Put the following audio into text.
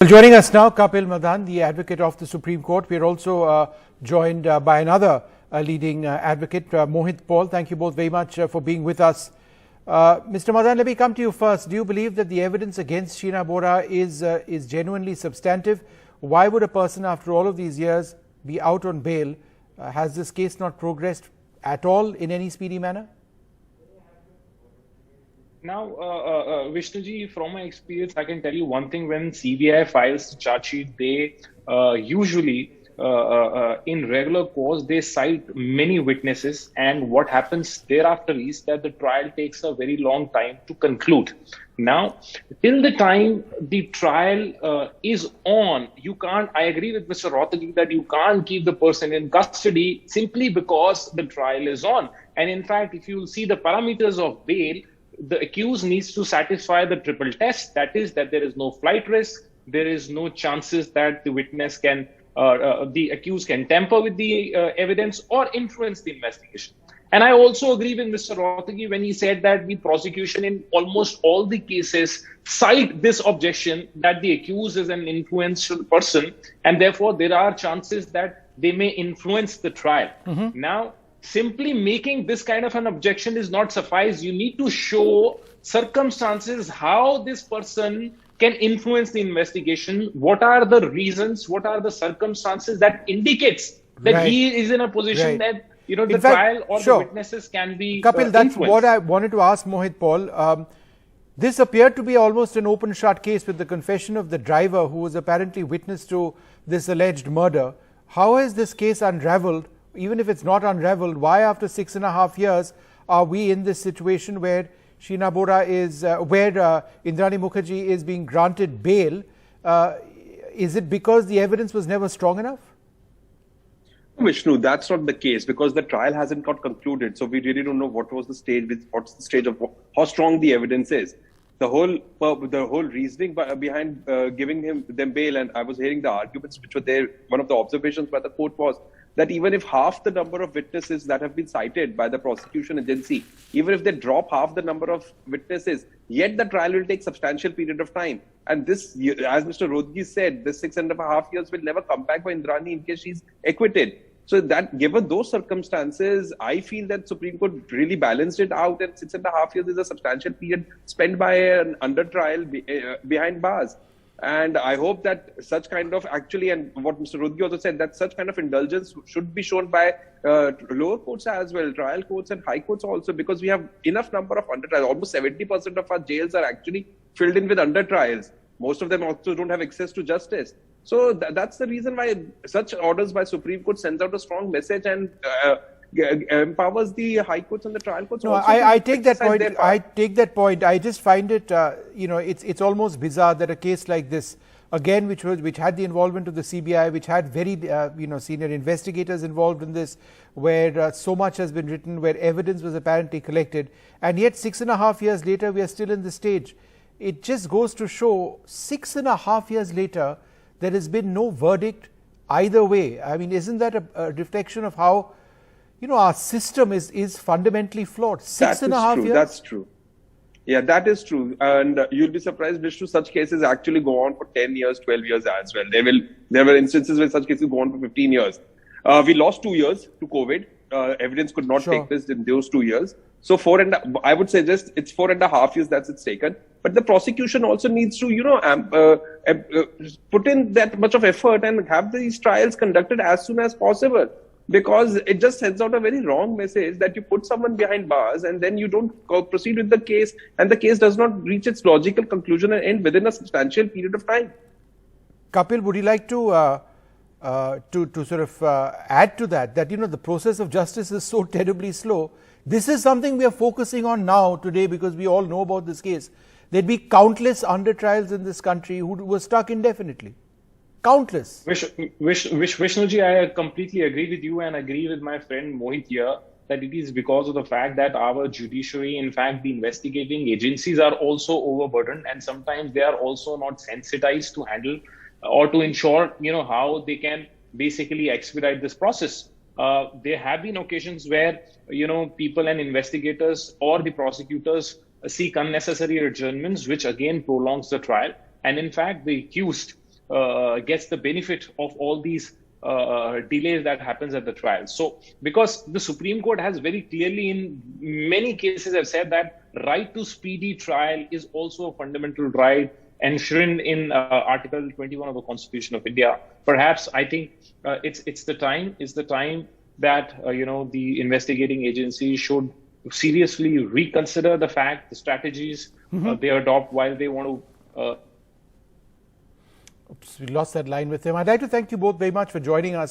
Well, joining us now, Kapil Madan, the advocate of the Supreme Court. We are also joined by another leading advocate, Mohit Paul. Thank you both very much for being with us. Mr. Madan, let me come to you first. Do you believe that the evidence against Sheena Bora is genuinely substantive? Why would a person, after all of these years, be out on bail? Has this case not progressed at all in any speedy manner? Now, Vishnuji, from my experience, I can tell you one thing. When CBI files the charge sheet, they usually, in regular course, they cite many witnesses. And what happens thereafter is that the trial takes a very long time to conclude. Now, till the time the trial is on, you can't, I agree with Mr. Rohtagi that you can't keep the person in custody simply because the trial is on. And in fact, if you see the parameters of bail, the accused needs to satisfy the triple test. That is, that there is no flight risk, there is no chances that the witness can, the accused can tamper with the evidence or influence the investigation. And I also agree with Mr. Rohtagi when he said that the prosecution in almost all the cases cite this objection that the accused is an influential person, and therefore there are chances that they may influence the trial. Now, simply making this kind of an objection is not suffice. You need to show circumstances how this person can influence the investigation. What are the reasons? What are the circumstances that indicates that he is in a position that the trial or the witnesses can be Kapil, that's what I wanted to ask Mohit Paul. This appeared to be almost an open shut case with the confession of the driver who was apparently witness to this alleged murder. How has this case unraveled? Even if it's not unraveled, why after 6.5 years are we in this situation where Sheena Bora is, where Indrani Mukerjea is being granted bail? Is it because the evidence was never strong enough? Vishnu, that's not the case because the trial hasn't got concluded. So we really don't know what was the stage, what's the stage of how strong the evidence is. The whole reasoning behind giving them bail, and I was hearing the arguments which were there. One of the observations by the court was that even if half the number of witnesses that have been cited by the prosecution agency, even if they drop half the number of witnesses, yet the trial will take substantial period of time. And this, as Mr. Rohtagi said, this 6.5 years will never come back for Indrani in case she's acquitted. So that given those circumstances, I feel that Supreme Court really balanced it out, and 6.5 years is a substantial period spent by an under trial behind bars. And I hope that such kind of and what Mr. Rohtagi also said, that such kind of indulgence should be shown by lower courts as well, trial courts and high courts also, because we have enough number of under trials. Almost 70% of our jails are actually filled in with under trials. Most of them also don't have access to justice. So that's the reason why such orders by Supreme Court sends out a strong message and empowers the high courts and the trial courts. No, I take that point. I take that point. I just find it, it's almost bizarre that a case like this, again, which had the involvement of the CBI, which had very, senior investigators involved in this, where so much has been written, where evidence was apparently collected, and yet 6.5 years later, we are still in this stage. It just goes to show 6.5 years later, there has been no verdict either way. I mean, isn't that a reflection of how, our system is fundamentally flawed? 6.5 years? That's true. Yeah, that is true. And you'll be surprised, Vishnu, such cases actually go on for 10 years, 12 years as well. There were instances where such cases go on for 15 years. We lost 2 years to COVID. Evidence could not take place in those 2 years. So I would suggest it's 4.5 years that it's taken. But the prosecution also needs to, put in that much of effort and have these trials conducted as soon as possible. Because it just sends out a very wrong message that you put someone behind bars and then you don't proceed with the case, and the case does not reach its logical conclusion and end within a substantial period of time. Kapil, would you like to sort of add to that, the process of justice is so terribly slow? This is something we are focusing on now today because we all know about this case. There'd be countless under trials in this country who were stuck indefinitely. Countless. Vishnuji, I completely agree with you and agree with my friend Mohit here that it is because of the fact that our judiciary, in fact, the investigating agencies are also overburdened, and sometimes they are also not sensitized to handle or to ensure, how they can basically expedite this process. There have been occasions where, people and investigators or the prosecutors seek unnecessary adjournments, which again prolongs the trial. And in fact, the accused gets the benefit of all these delays that happens at the trial. So, because the Supreme Court has very clearly in many cases have said that right to speedy trial is also a fundamental right enshrined in Article 21 of the Constitution of India. Perhaps I think it's the time that the investigating agency should seriously reconsider the fact, the strategies they adopt while they want to. Oops, we lost that line with him. I'd like to thank you both very much for joining us.